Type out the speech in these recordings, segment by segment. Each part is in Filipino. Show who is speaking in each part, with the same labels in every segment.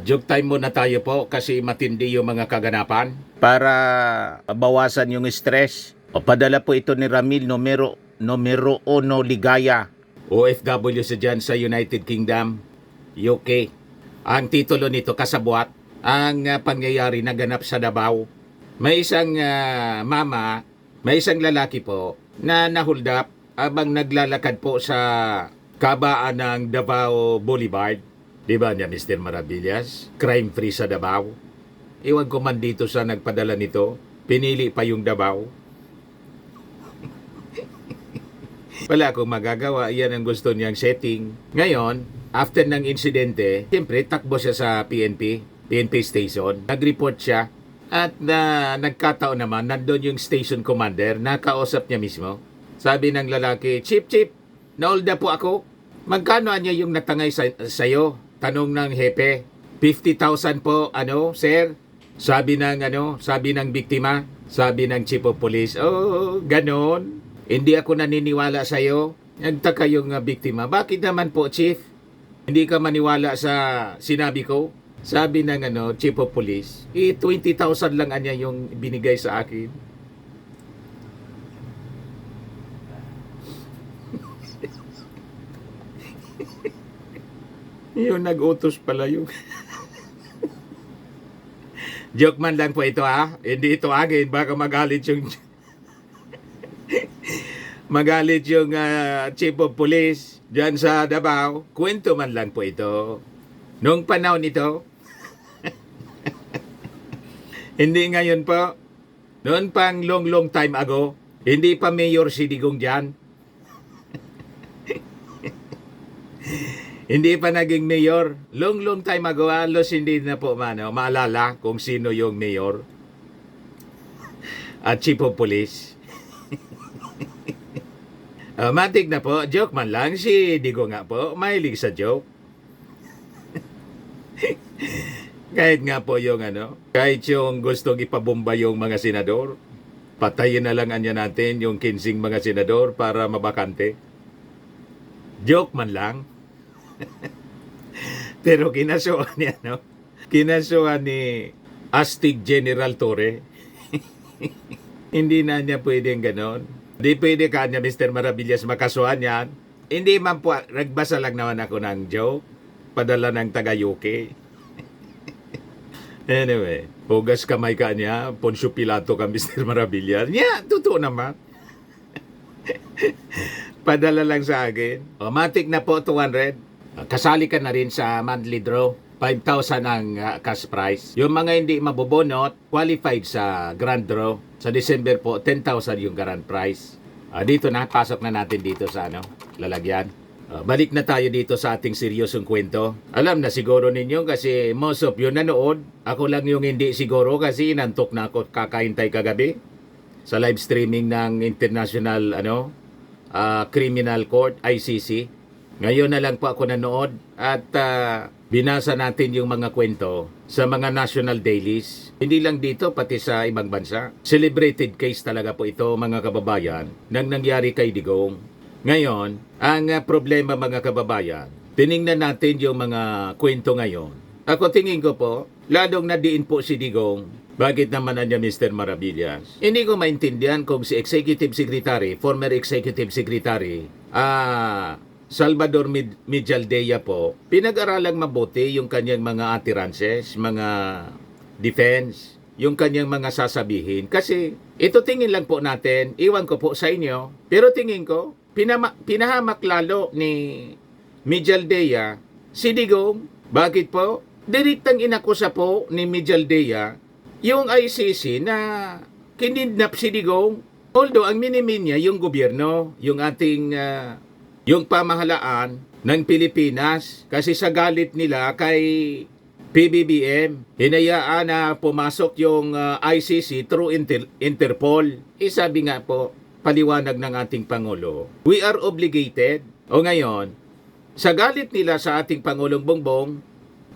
Speaker 1: Joke time muna tayo po kasi matindi yung mga kaganapan. Para bawasan yung stress. Padala po ito ni Ramil numero 1 Ligaya. OFW sa dyan sa United Kingdom, UK. Ang titulo nito, kasabwat, ang pangyayari na ganap sa Davao. May isang may isang lalaki po na nahold up habang naglalakad po sa kabaan ng Davao Boulevard. Di ba niya, Mr. Maravillas? Crime free sa Davao. Iwan ko man dito sa nagpadala nito. Pinili pa yung Davao. Wala akong magagawa. Yan ang gusto niyang setting. Ngayon, after ng insidente, siyempre takbo siya sa PNP station. Nag-report siya. At nagkataon naman, nandun yung station commander. Nakausap niya mismo. Sabi ng lalaki, Chief, nahold up po ako. Magkano niya yung natangay sa'yo? Tanong ng hepe, 50,000 po, sir? Sabi ng biktima, sabi ng chief of police, oh, ganon. Hindi ako naniniwala sa'yo. Nagtaka yung biktima, bakit naman po, chief? Hindi ka maniwala sa sinabi ko? Sabi ng chief of police, 20,000 lang anya yung binigay sa akin. Yung nag-utos pala yung... Joke man lang po ito ha. Hindi ito agin. Baka magalit yung... magalit yung chief of police dyan sa Davao. Kwento man lang po ito. Noong panahon ito. Hindi ngayon po. Noon pang long time ago. Hindi pa mayor si Digong dyan. Hindi pa naging mayor. Long time ago, halos hindi na po maalala kung sino yung mayor at chief of police. Matik na po, joke man lang. Si Digong nga po, mahilig sa joke. Kahit nga po yung kahit yung gustong ipabomba yung mga senador, patayin na lang anya natin yung 15 mga senador para mabakante. Joke man lang. Pero kinasuhan niya, kinasuhan ni Astig General Torre. Hindi na niya pwedeng ganon. Hindi pwede ka niya, Mr. Maravillas, makasuhan yan. Hindi man po, nagbasa lang naman ako ng joke. Padala ng taga-UK. Anyway, hugas kamay ka niya, Poncio Pilato ka, Mr. Maravillas. Yeah, totoo naman. Padala lang sa akin. Matik na po, 200. Kasali ka na rin sa monthly draw. 5,000 ang cash prize. Yung mga hindi mabobonot, qualified sa grand draw. Sa December po, 10,000 yung grand prize. Dito na, pasok na natin dito sa lalagyan. Balik na tayo dito sa ating seryosong kwento. Alam na siguro ninyo kasi most of you nanood. Ako lang yung hindi siguro kasi nantok na ako kakaintay kagabi sa live streaming ng International Criminal Court, ICC. Ngayon na lang po ako nanood at binasa natin yung mga kwento sa mga national dailies. Hindi lang dito, pati sa ibang bansa. Celebrated case talaga po ito, mga kababayan, nang nangyari kay Digong. Ngayon, ang problema, mga kababayan, tiningnan natin yung mga kwento ngayon. Ako tingin ko po, lalong nadiin po si Digong. Bakit naman niya, Mr. Maravillas? Hindi ko maintindihan kung si Executive Secretary, former Executive Secretary, Salvador Medialdea po, pinag-aralang mabuti yung kanyang mga utterances, mga defense, yung kanyang mga sasabihin. Kasi ito tingin lang po natin, iwan ko po sa inyo, pero tingin ko, pinahamak lalo ni Medialdea si Digong. Bakit po? Direktang inakusa po ni Medialdea yung ICC na kinidnap si Digong. Although ang minimin niya yung gobyerno, yung ating yung pamahalaan ng Pilipinas, kasi sa galit nila kay PBBM, hinayaan na pumasok yung ICC through Interpol. Sabi nga po, paliwanag ng ating Pangulo, we are obligated. O ngayon, sa galit nila sa ating Pangulong Bongbong,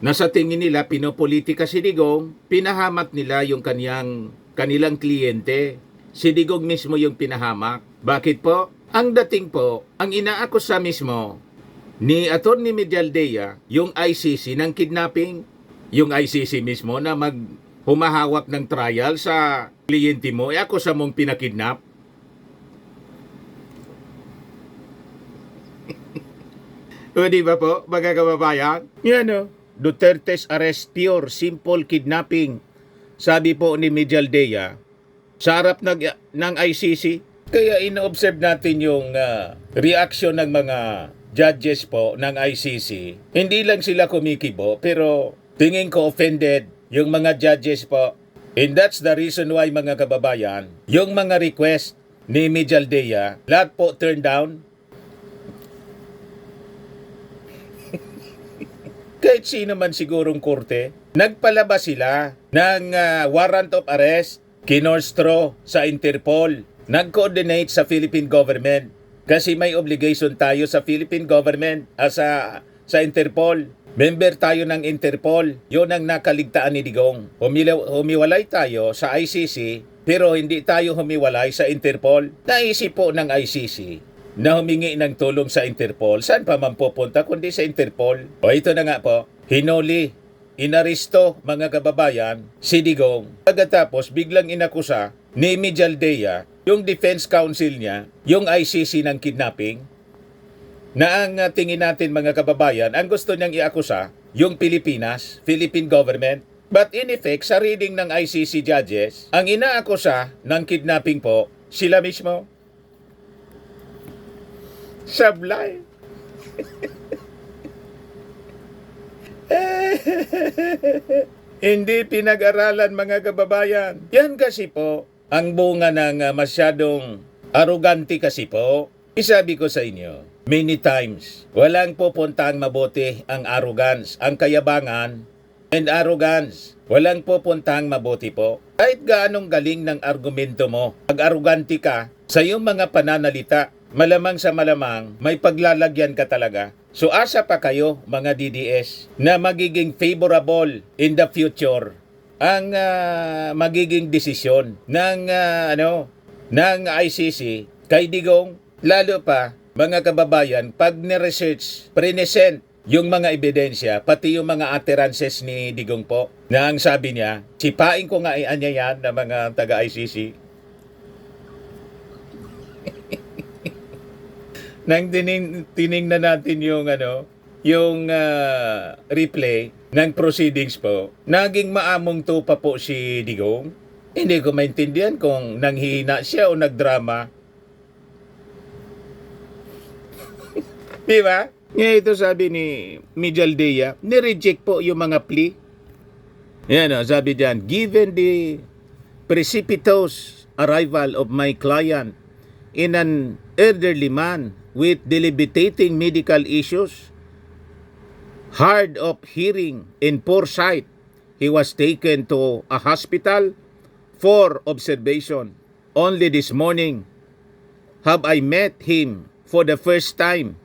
Speaker 1: na sa tingin nila pinopolitika si Digong, pinahamak nila yung kanilang kliyente. Si Digong mismo yung pinahamak. Bakit po? Ang dating po, ang inaakusa mismo ni Atty. Medialdea, yung ICC ng kidnapping. yung ICC mismo na humahawak ng trial sa kliyente mo, ako sa mong pinakidnap. O di ba po, mga kababayan? Yan o. Duterte's arrest pure, simple kidnapping. Sabi po ni Medialdea, sa harap ng ICC. Kaya ino-observe natin yung reaction ng mga judges po ng ICC. Hindi lang sila kumikibo, pero tingin ko offended yung mga judges po. And that's the reason why, mga kababayan, yung mga request ni Medialdea, lahat po turn down. Kahit sino man sigurong korte, nagpalabas sila ng warrant of arrest, kinorstro sa Interpol, nag-coordinate sa Philippine government. Kasi may obligation tayo sa Philippine government, sa Interpol. Member tayo ng Interpol. Yun ang nakaligtaan ni Digong. Humiwalay tayo sa ICC, pero hindi tayo humiwalay sa Interpol. Naisip po ng ICC na humingi ng tulong sa Interpol. Saan pa man pupunta kundi sa Interpol? O ito na nga po, hinuli, inaristo, mga kababayan, si Digong. Pagkatapos biglang inakusa ni Medialdea, yung defense counsel niya, yung ICC ng kidnapping, na ang tingin natin, mga kababayan, ang gusto niyang iakusa, yung Pilipinas, Philippine government. But in effect, sa reading ng ICC judges, ang inaakusa ng kidnapping po, sila mismo. Sablay. Hindi pinag-aralan, mga kababayan. Yan kasi po, ang bunga ng masyadong arugante kasi po. Isabi ko sa inyo, many times, walang pupuntang mabuti ang arrogance, ang kayabangan, and arrogance. Walang pupuntang mabuti po. Kahit gaanong galing ng argumento mo, pag-arugante ka sa iyong mga pananalita, malamang sa malamang, may paglalagyan ka talaga. So asa pa kayo, mga DDS, na magiging favorable in the future ang magiging desisyon ng ICC kay Digong. Lalo pa, mga kababayan, pag ni-research, present yung mga ebidensya, pati yung mga utterances ni Digong po, na ang sabi niya, sipain ko nga anya yan na mga taga-ICC. Nang tiningnan natin yung replay ng proceedings po, naging maamong tupa po si Digong. Hindi ko maintindihan kung nanghihina siya o nagdrama. Di ba? Ngayon ito sabi ni Medialdea, nireject po yung mga plea. Yan o, sabi diyan, given the precipitous arrival of my client in an elderly man with debilitating medical issues, hard of hearing and poor sight, he was taken to a hospital for observation. Only this morning have I met him for the first time.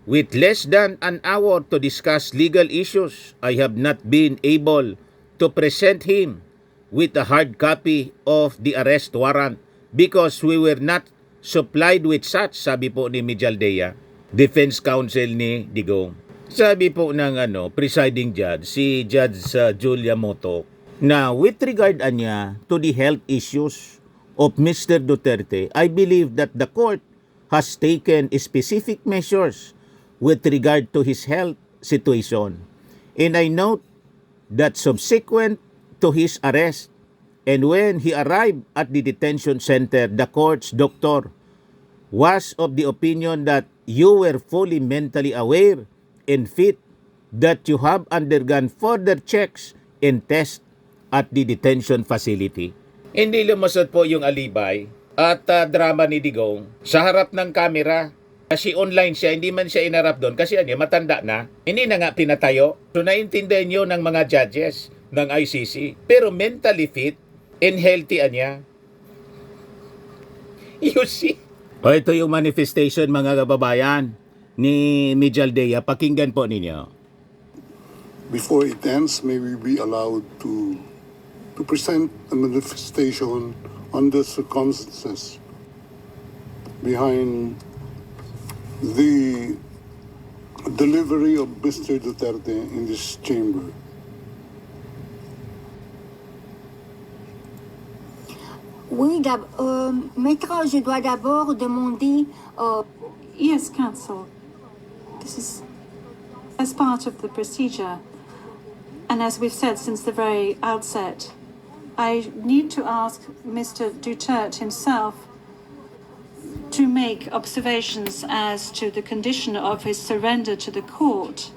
Speaker 1: With less than an hour to discuss legal issues, I have not been able to present him with a hard copy of the arrest warrant because we were not supplied with such, sabi po ni Medialdea, defense counsel ni Digong. Sabi po ng presiding judge, si Judge Julia Moto, na with regard niya to the health issues of Mr. Duterte, I believe that the court has taken specific measures with regard to his health situation. And I note that subsequent to his arrest and when he arrived at the detention center, the court's doctor was of the opinion that you were fully mentally aware and fit, that you have undergone further checks and tests at the detention facility. Hindi lumusot po yung alibay at drama ni Digong sa harap ng kamera. Kasi online siya, hindi man siya inarap doon kasi matanda na. Hindi na nga pinatayo. So naintindihan nyo ng mga judges ng ICC. Pero mentally fit and healthy niya. You see? O ito yung manifestation, mga kababayan, ni Medialdea. Pakinggan po ninyo.
Speaker 2: Before it ends, may we be allowed to present a manifestation on the circumstances behind the delivery of Mr. Duterte in this chamber.
Speaker 3: Oui, maître, je dois d'abord demander.
Speaker 4: Yes, counsel. This is as part of the procedure. And as we've said since the very outset, I need to ask Mr. Duterte himself to make observations as to the condition of his surrender to the court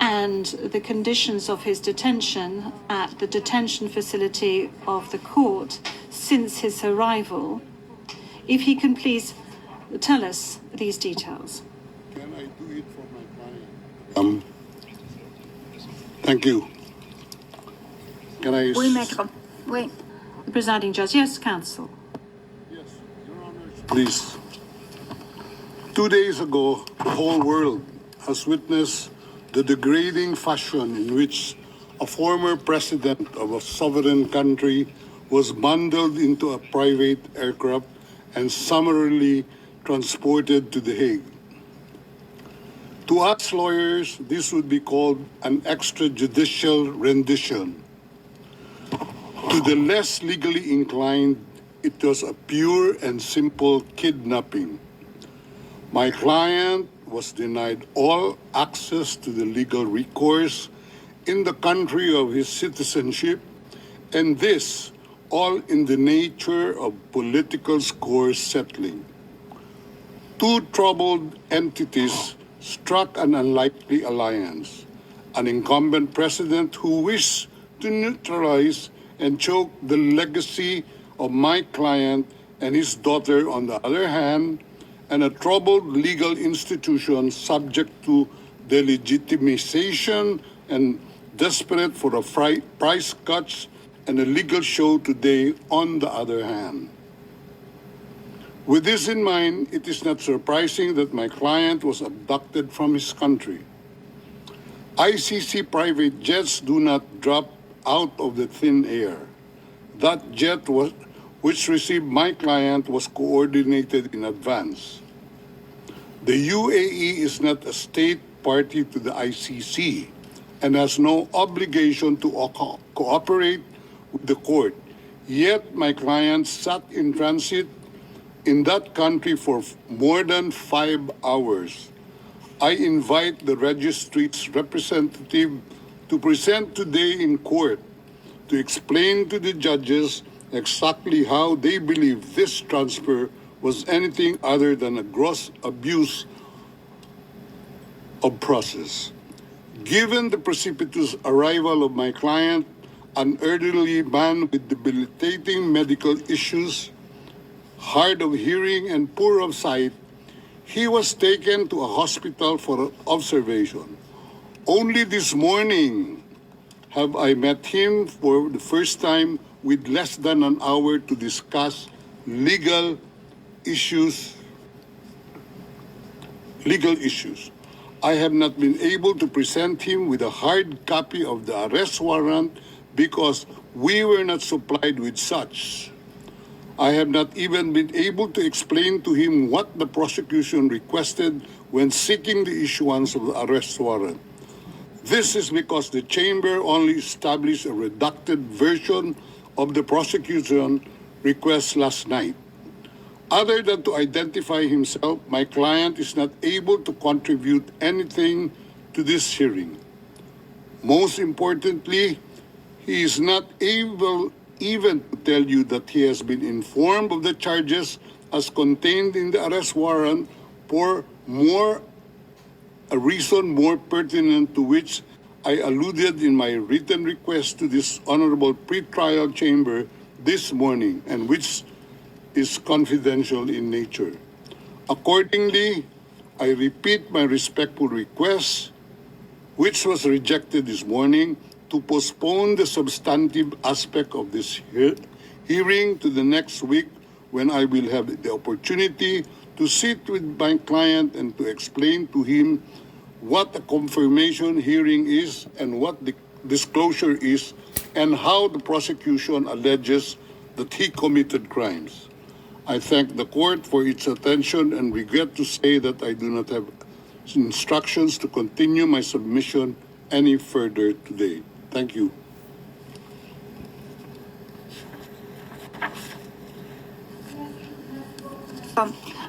Speaker 4: and the conditions of his detention at the detention facility of the court since his arrival. If he can please tell us these details.
Speaker 2: Can I do it for my client? Thank you. Can I?
Speaker 3: Oui, maître. Oui.
Speaker 4: The presiding judge, yes, counsel.
Speaker 2: Yes, Your Honor. Please. 2 days ago, the whole world has witnessed the degrading fashion in which a former president of a sovereign country was bundled into a private aircraft and summarily transported to The Hague. To us lawyers, this would be called an extrajudicial rendition. To the less legally inclined, it was a pure and simple kidnapping. My client was denied all access to the legal recourse in the country of his citizenship, and this all in the nature of political score settling. Two troubled entities struck an unlikely alliance, an incumbent president who wished to neutralize and choke the legacy of my client and his daughter on the other hand, and a troubled legal institution subject to delegitimization and desperate for a price cuts and a legal show today on the other hand. With this in mind, it is not surprising that my client was abducted from his country. ICC private jets do not drop out of the thin air. That jet which received my client was coordinated in advance. The UAE is not a state party to the ICC and has no obligation to cooperate with the court. Yet my client sat in transit in that country for more than 5 hours. I invite the registry's representative to present today in court to explain to the judges exactly how they believe this transfer was anything other than a gross abuse of process. Given the precipitous arrival of my client, an elderly man with debilitating medical issues, hard of hearing and poor of sight, he was taken to a hospital for observation. Only this morning have I met him for the first time with less than an hour to discuss legal issues. I have not been able to present him with a hard copy of the arrest warrant because we were not supplied with such. I have not even been able to explain to him what the prosecution requested when seeking the issuance of the arrest warrant. This is because the chamber only established a redacted version of the prosecution request last night. Other than to identify himself, my client is not able to contribute anything to this hearing. Most importantly, he is not able even to tell you that he has been informed of the charges as contained in the arrest warrant for a reason more pertinent to which I alluded in my written request to this honorable pretrial chamber this morning, and which is confidential in nature. Accordingly, I repeat my respectful request, which was rejected this morning, to postpone the substantive aspect of this hearing to the next week, when I will have the opportunity to sit with my client and to explain to him what a confirmation hearing is and what the disclosure is and how the prosecution alleges that he committed crimes. I thank the court for its attention and regret to say that I do not have instructions to continue my submission any further today. Thank you.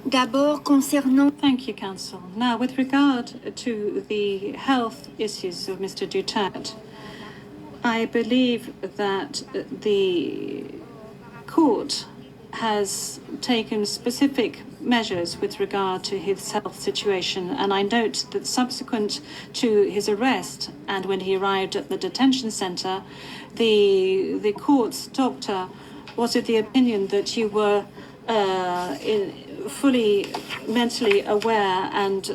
Speaker 3: D'abord, concernant
Speaker 4: Thank you, Counsel. Now, with regard to the health issues of Mr. Duterte, I believe that the court has taken specific measures with regard to his health situation, and I note that subsequent to his arrest and when he arrived at the detention center, the court's doctor was of the opinion that you were fully mentally aware and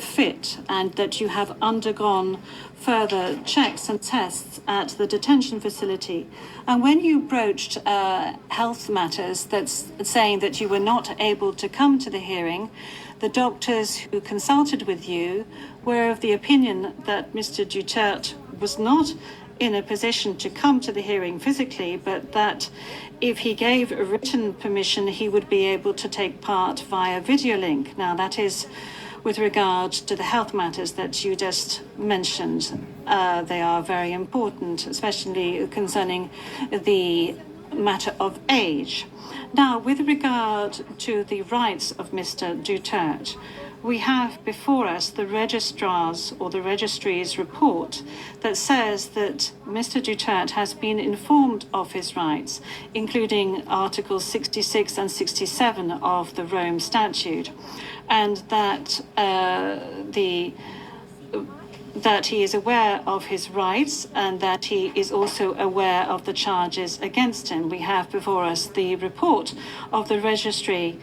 Speaker 4: fit, and that you have undergone further checks and tests at the detention facility. And when you broached health matters, that's saying that you were not able to come to the hearing, the doctors who consulted with you were of the opinion that Mr. Duterte was not in a position to come to the hearing physically, but that if he gave a written permission, he would be able to take part via video link. Now, that is with regard to the health matters that you just mentioned. They are very important, especially concerning the matter of age. Now, with regard to the rights of Mr. Duterte, we have before us the registrar's or the registry's report that says that Mr. Duterte has been informed of his rights, including Articles 66 and 67 of the Rome Statute, and that that he is aware of his rights and that he is also aware of the charges against him. We have before us the report of the registry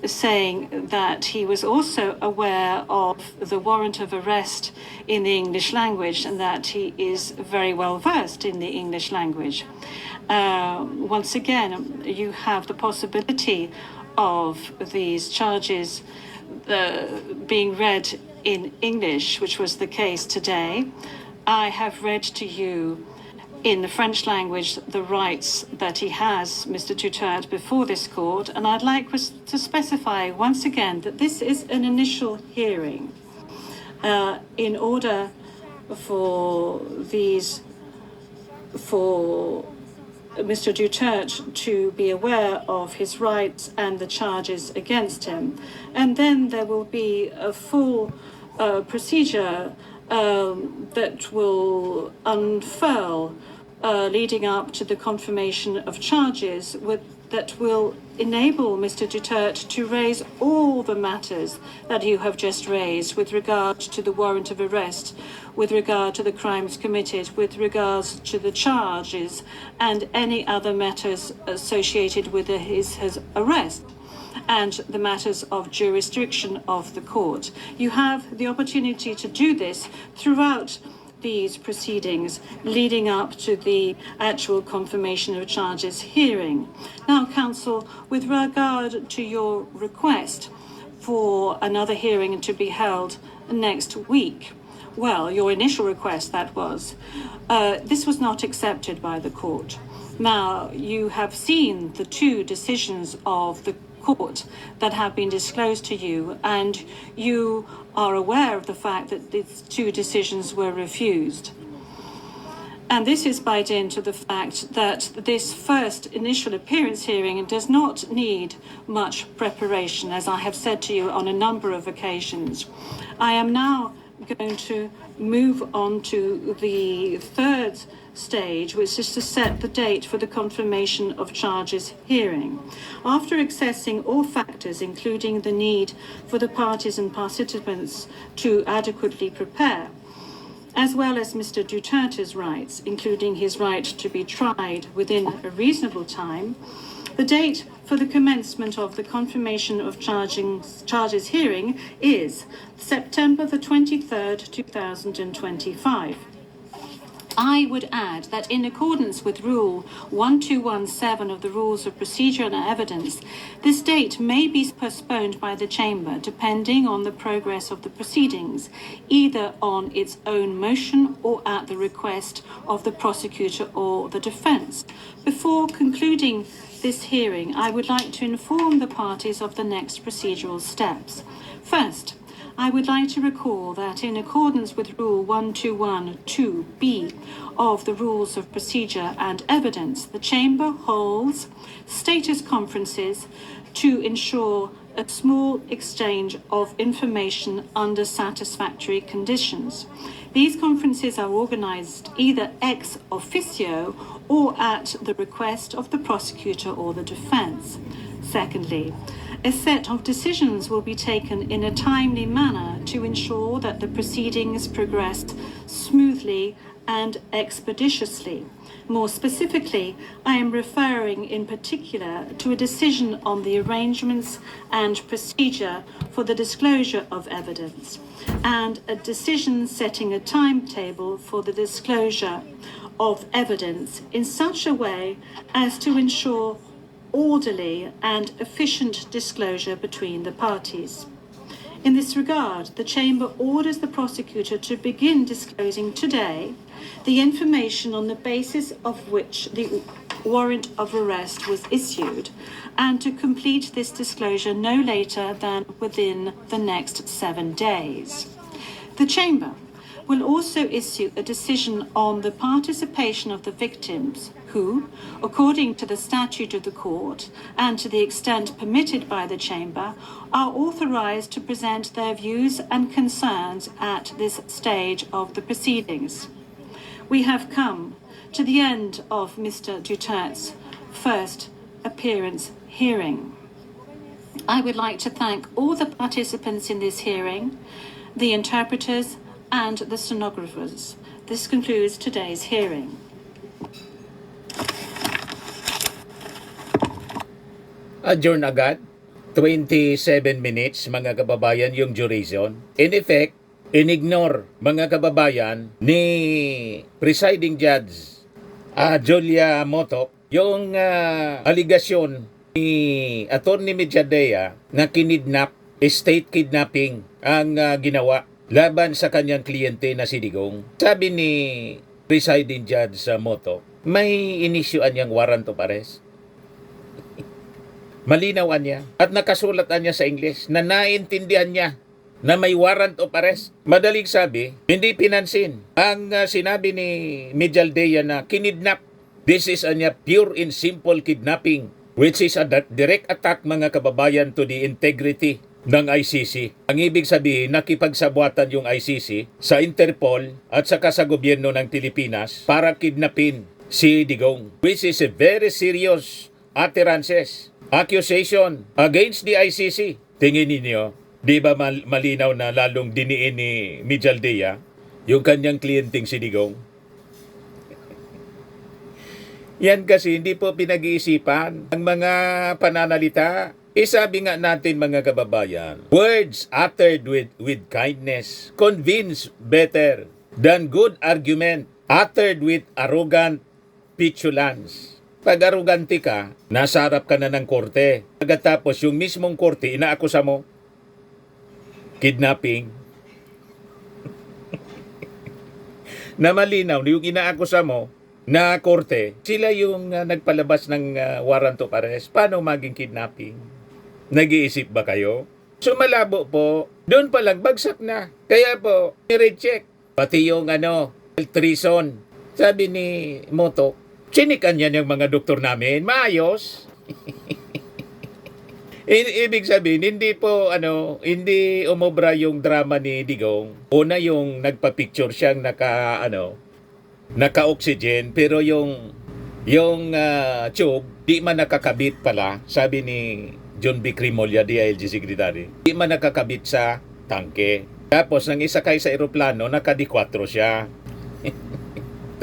Speaker 4: saying that he was also aware of the warrant of arrest in the English language and that he is very well versed in the English language. Once again, you have the possibility of these charges being read in English, which was the case today. I have read to you in the French language the rights that he has, Mr. Duterte, before this court, and I'd like to specify once again that this is an initial hearing. In order for Mr. Duterte to be aware of his rights and the charges against him. And then there will be a full procedure that will unfurl leading up to the confirmation of charges that will enable Mr. Duterte to raise all the matters that you have just raised with regard to the warrant of arrest, with regard to the crimes committed, with regards to the charges, and any other matters associated with his arrest, and the matters of jurisdiction of the court. You have the opportunity to do this throughout these proceedings leading up to the actual confirmation of charges hearing. Now, Counsel, with regard to your request for another hearing to be held next week, well, your initial request, that was, this was not accepted by the court. Now, you have seen the two decisions of the court that have been disclosed to you, and you are aware of the fact that these two decisions were refused. And this is by dint of the fact that this first initial appearance hearing does not need much preparation, as I have said to you on a number of occasions. I am now going to move on to the third stage, which is to set the date for the confirmation of charges hearing. After assessing all factors, including the need for the parties and participants to adequately prepare, as well as Mr. Duterte's rights, including his right to be tried within a reasonable time, the date for the commencement of the confirmation of charges hearing is September the 23rd, 2025. I would add that in accordance with Rule 1217 of the Rules of Procedure and Evidence, this date may be postponed by the Chamber depending on the progress of the proceedings, either on its own motion or at the request of the prosecutor or the defence. Before concluding this hearing, I would like to inform the parties of the next procedural steps. First, I would like to recall that in accordance with Rule 1212B of the Rules of Procedure and Evidence, the Chamber holds status conferences to ensure a small exchange of information under satisfactory conditions. These conferences are organised either ex officio or at the request of the prosecutor or the defence. Secondly, a set of decisions will be taken in a timely manner to ensure that the proceedings progress smoothly and expeditiously. More specifically, I am referring in particular to a decision on the arrangements and procedure for the disclosure of evidence, and a decision setting a timetable for the disclosure of evidence in such a way as to ensure orderly and efficient disclosure between the parties. In this regard, the Chamber orders the prosecutor to begin disclosing today the information on the basis of which the warrant of arrest was issued, and to complete this disclosure no later than within the next 7 days. The Chamber will also issue a decision on the participation of the victims who, according to the statute of the court and to the extent permitted by the Chamber, are authorised to present their views and concerns at this stage of the proceedings. We have come to the end of Mr. Duterte's first appearance hearing. I would like to thank all the participants in this hearing, the interpreters and the stenographers. This concludes today's hearing.
Speaker 1: Adjourn agad. 27 minutes, mga kababayan, yung duration. In effect, inignore, mga kababayan, ni presiding judge Julia Motok yung aligasyon ni Attorney Medialdea na kinidnap, state kidnapping ang ginawa laban sa kanyang kliyente na si Digong. Sabi ni presiding judge Motok, may inisyuan niyang warrant of arrest. Malinawan niya at nakasulat niya sa English na naintindihan niya na may warrant of arrest. Madaling sabi, hindi pinansin ang sinabi ni Medialdea na kinidnap. This is a pure and simple kidnapping, which is a direct attack, mga kababayan, to the integrity ng ICC. Ang ibig sabihin, nakipagsabuatan yung ICC sa Interpol at saka sa gobyerno ng Pilipinas para kidnapin si Digong, which is a very serious utterances, accusation against the ICC. Tingin ninyo, di ba malinaw na lalong diniin ni Medialdea yung kanyang kliyenteng si Digong? Yan kasi hindi po pinag-iisipan ang mga pananalita. Sabi nga natin, mga kababayan, words uttered with kindness convince better than good argument uttered with arrogant petulance. Pag arrogante ka, nasa harap ka na ng korte. Pagkatapos yung mismong korte, inaakusa mo kidnapping. Na malinaw, yung inaakusa mo na korte, sila yung nagpalabas ng warrant of arrest. Paano maging kidnapping? Nag-iisip ba kayo? So malabo po, doon pa lang bagsak na. Kaya po, i-recheck. Pati yung treason. Sabi ni Moto, sinikan yan yung mga doktor namin. Maayos. Ibig sabihin, hindi po, hindi umobra yung drama ni Digong. Una yung nagpa-picture siyang naka-oxygen, pero yung tube, di man nakakabit pala, sabi ni John B. Crimolia, DILG Secretary, di man nakakabit sa tangke. Tapos, nang isakay sa eroplano, naka-D4 siya.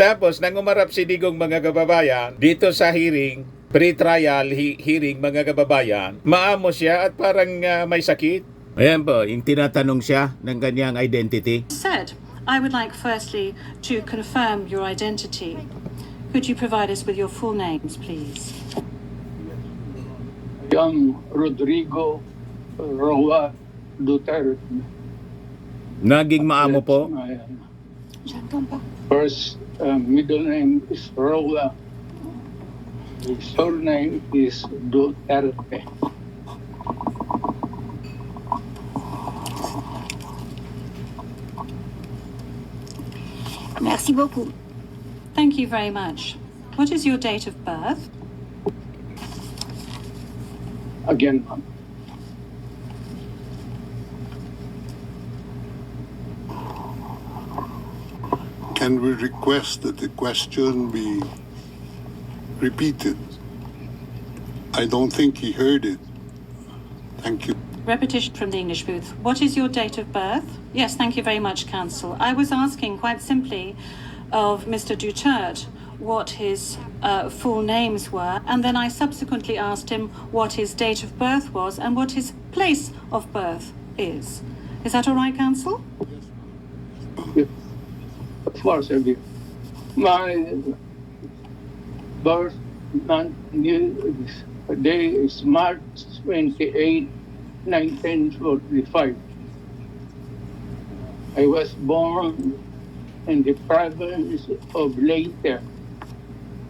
Speaker 1: Tapos, nang umarap si Digong, mga kababayan, dito sa hearing, pre-trial hearing, mga kababayan, maamo siya at parang may sakit. Ayan po, yung tinatanong siya ng kanyang identity.
Speaker 4: Said, I would like firstly to confirm your identity. Could you provide us with your full names, please?
Speaker 5: Young Rodrigo Roa Duterte.
Speaker 1: Naging maamo po.
Speaker 5: First middle name is Roa. His surname is Duterte.
Speaker 3: beaucoup.
Speaker 4: Thank you very much. What is your date of birth?
Speaker 5: Again, ma'am.
Speaker 2: Can we request that the question be repeated? I don't think he heard it. Thank you.
Speaker 4: Repetition from the English booth. What is your date of birth? Yes, thank you very much, Counsel. I was asking quite simply of Mr. Duterte what his full names were, and then I subsequently asked him what his date of birth was and what his place of birth is. Is that all right, Counsel?
Speaker 5: Yes. Of course, I do. My birth month day is March 28, 1945. I was born in the province of Leyte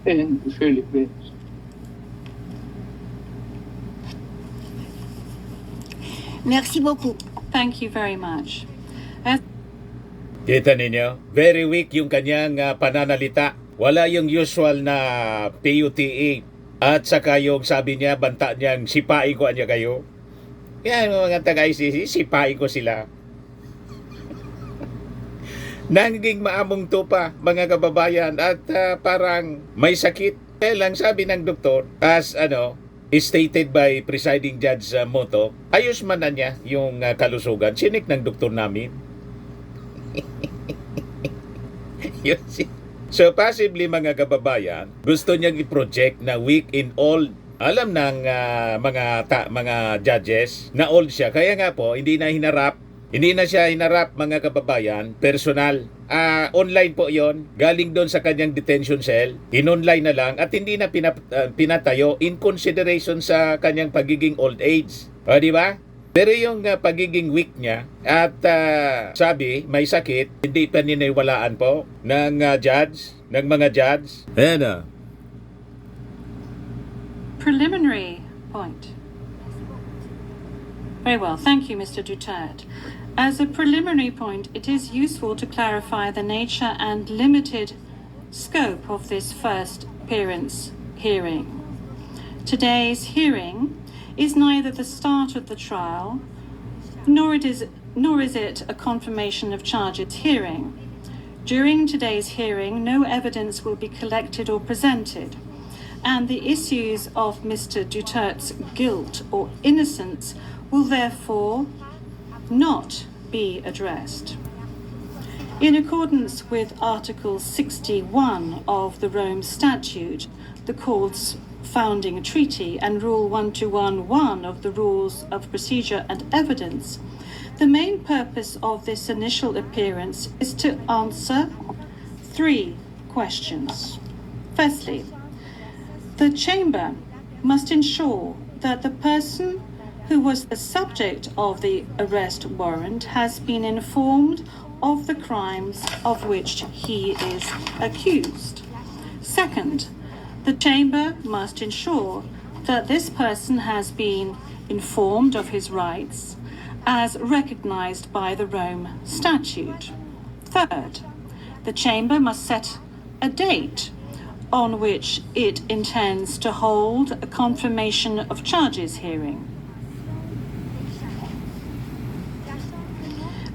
Speaker 5: in the Philippines.
Speaker 3: Merci beaucoup.
Speaker 4: Thank you very much.
Speaker 1: Kita ninyo, very weak yung kanyang pananalita. Wala yung usual na PUTE. At saka yung sabi niya, banta niyang sipain ko niya kayo. Yan mga taga-ICC, sipain ko sila. Nanging maamong tupa mga kababayan at parang may sakit. Kaya lang sabi ng doktor, as stated by Presiding Judge Moto, ayos man na niya yung kalusugan. Sinik ng doktor namin. So possibly mga kababayan, gusto niyang i-project na weak in old. Alam ng mga judges na old siya. Kaya nga po, hindi na siya hinarap mga kababayan, personal. Online po yon, galing doon sa kanyang detention cell, in-online na lang at hindi na pinatayo in consideration sa kanyang pagiging old age. O di ba? Pero yung pagiging weak niya at sabi may sakit, hindi pa niniwalaan po ng mga judge. Ayan
Speaker 4: Preliminary point. Very well, thank you, Mr. Duterte. As a preliminary point, it is useful to clarify the nature and limited scope of this first appearance hearing. Today's hearing is neither the start of the trial, nor is it a confirmation of charges hearing. During today's hearing, no evidence will be collected or presented, and the issues of Mr. Duterte's guilt or innocence will therefore not be addressed. In accordance with Article 61 of the Rome Statute, the Court's founding treaty, and Rule 1211 of the Rules of Procedure and Evidence, the main purpose of this initial appearance is to answer 3 questions. Firstly, the Chamber must ensure that the person who was the subject of the arrest warrant has been informed of the crimes of which he is accused. Second, the Chamber must ensure that this person has been informed of his rights as recognized by the Rome Statute. Third, the Chamber must set a date on which it intends to hold a confirmation of charges hearing.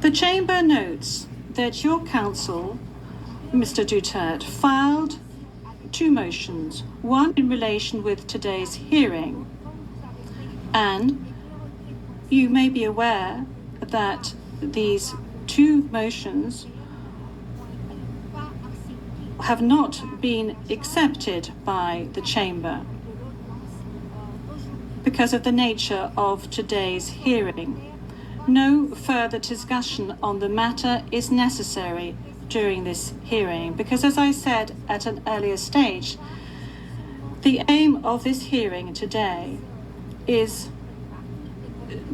Speaker 4: The Chamber notes that your counsel, Mr. Duterte, filed 2 motions, one in relation with today's hearing, and you may be aware that these 2 motions have not been accepted by the Chamber because of the nature of today's hearing. No further discussion on the matter is necessary during this hearing because, as I said at an earlier stage, the aim of this hearing today is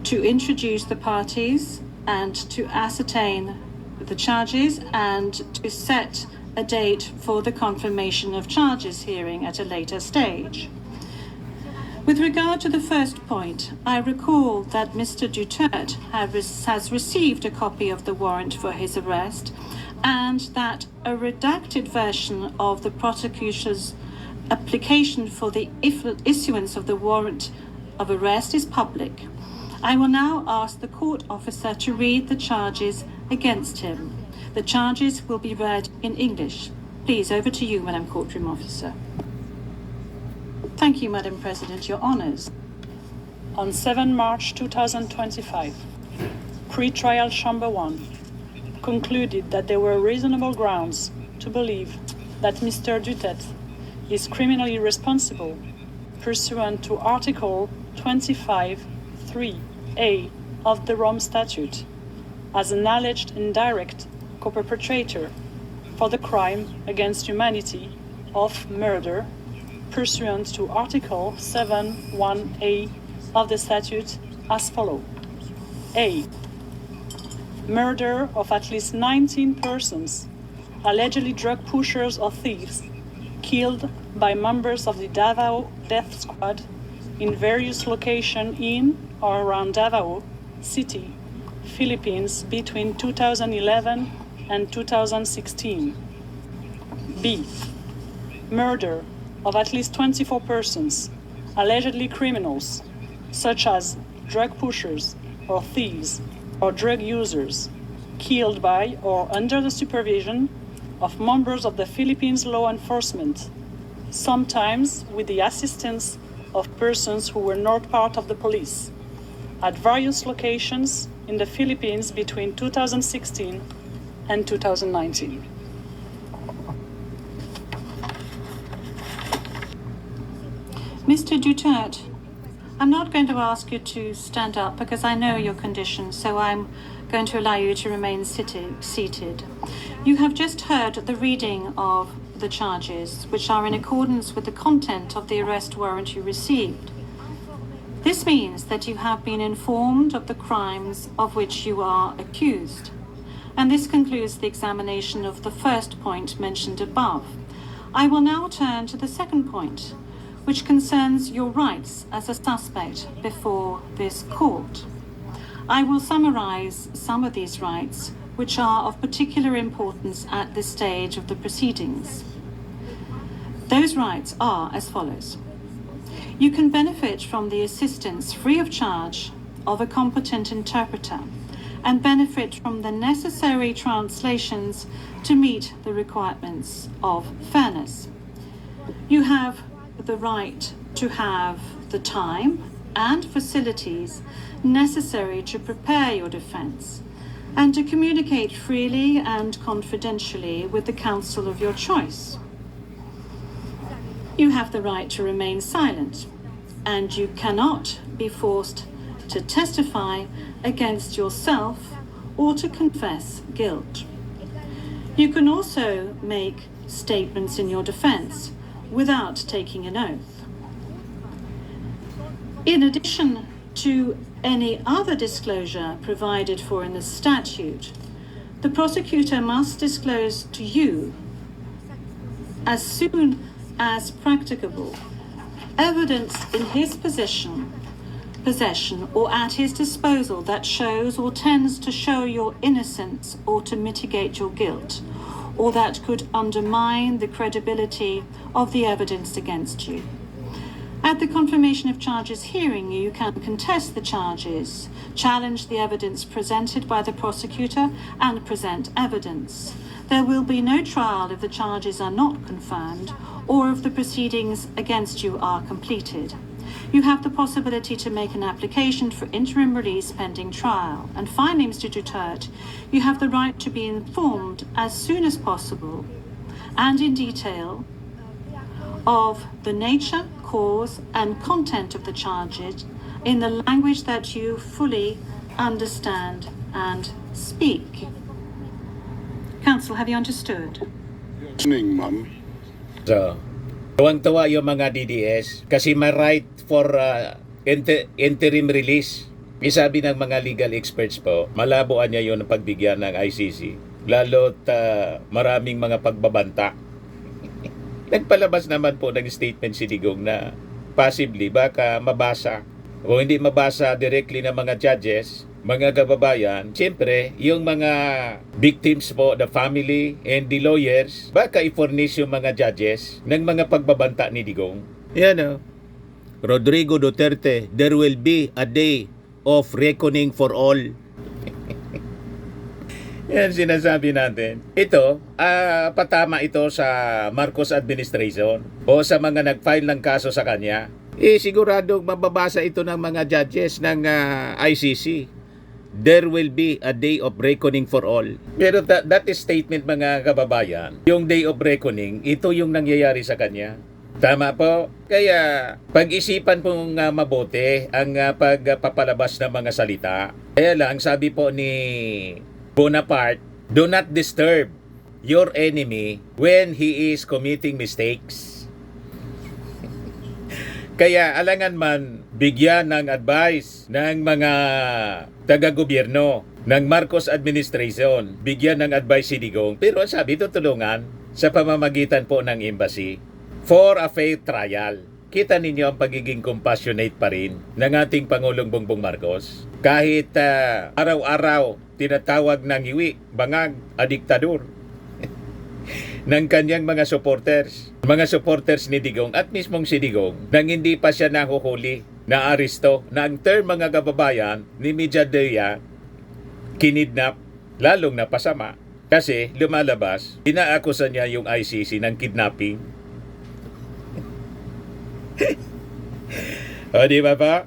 Speaker 4: to introduce the parties and to ascertain the charges and to set a date for the confirmation of charges hearing at a later stage. With regard to the first point, I recall that Mr. Duterte has received a copy of the warrant for his arrest and that a redacted version of the prosecutor's application for the issuance of the warrant of arrest is public. I will now ask the court officer to read the charges against him. The charges will be read in English. Please, over to you, Madam Courtroom Officer. Thank you, Madam President. Your honours.
Speaker 6: On 7 March 2025, Pre-Trial Chamber 1 concluded that there were reasonable grounds to believe that Mr. Dutet is criminally responsible pursuant to Article 25(3)(a) of the Rome Statute as an alleged indirect co-perpetrator for the crime against humanity of murder pursuant to Article 7(1)(a) of the statute as follows. A. Murder of at least 19 persons, allegedly drug pushers or thieves, killed by members of the Davao Death Squad in various locations in or around Davao City, Philippines between 2011 and 2016. B. Murder of at least 24 persons, allegedly criminals, such as drug pushers or thieves or drug users, killed by or under the supervision of members of the Philippines law enforcement, sometimes with the assistance of persons who were not part of the police, at various locations in the Philippines between 2016 and 2019.
Speaker 4: Mr. Duterte, I'm not going to ask you to stand up because I know your condition, so I'm going to allow you to remain seated. You have just heard the reading of the charges, which are in accordance with the content of the arrest warrant you received. This means that you have been informed of the crimes of which you are accused. And this concludes the examination of the first point mentioned above. I will now turn to the second point, which concerns your rights as a suspect before this court. I will summarize some of these rights, which are of particular importance at this stage of the proceedings. Those rights are as follows. You can benefit from the assistance free of charge of a competent interpreter and benefit from the necessary translations to meet the requirements of fairness. You have the right to have the time and facilities necessary to prepare your defense and to communicate freely and confidentially with the counsel of your choice. You have the right to remain silent, and you cannot be forced to testify against yourself or to confess guilt. You can also make statements in your defense without taking an oath. In addition to any other disclosure provided for in the statute, the prosecutor must disclose to you, as soon as practicable, evidence in his possession or at his disposal that shows or tends to show your innocence or to mitigate your guilt, or that could undermine the credibility of the evidence against you. At the confirmation of charges hearing, you can contest the charges, challenge the evidence presented by the prosecutor, and present evidence. There will be no trial if the charges are not confirmed or if the proceedings against you are completed. You have the possibility to make an application for interim release pending trial. And finally, Mr. Duterte, you have the right to be informed as soon as possible and in detail of the nature, cause, and content of the charges in the language that you fully understand and speak. Counsel, have you understood?
Speaker 2: Listening, ma'am.
Speaker 1: So, tuwang-tuwa yung mga DDS kasi may right for interim release. Sabi ng mga legal experts po, malabuan niya yun ang pagbigyan ng ICC. Lalo't maraming mga pagbabanta. Nagpalabas naman po ng statement si Digong na possibly baka mabasa o hindi mabasa directly ng mga judges, mga kababayan, siyempre, yung mga victims po, the family and the lawyers, baka i-furnish yung mga judges ng mga pagbabanta ni Digong. Yan o. Rodrigo Duterte, there will be a day of reckoning for all. Yan sinasabi natin. Ito, patama ito sa Marcos administration o sa mga nag-file ng kaso sa kanya. Siguradong mababasa ito ng mga judges ng ICC. There will be a day of reckoning for all. Pero that is statement, mga kababayan. Yung day of reckoning, ito yung nangyayari sa kanya. Tama po. Kaya pag-isipan pong mabuti ang pagpapalabas ng mga salita. Kaya lang, sabi po ni Bonaparte, do not disturb your enemy when he is committing mistakes. Kaya alangan man bigyan ng advice ng mga taga-gobyerno ng Marcos administration, bigyan ng advice si Digong, pero ang sabi, tutulungan sa pamamagitan po ng embassy for a fair trial. Kita ninyo ang pagiging compassionate pa rin ng ating Pangulong Bongbong Marcos. Kahit araw-araw tinatawag ng iwi, bangag, diktador ng kanyang mga supporters ni Digong at mismong si Digong nang hindi pa siya nahuhuli na aresto na ang term, mga kababayan, ni Medialdea, kinidnap, lalong napasama kasi lumalabas, inaakusa niya yung ICC ng kidnapping. O, di ba pa?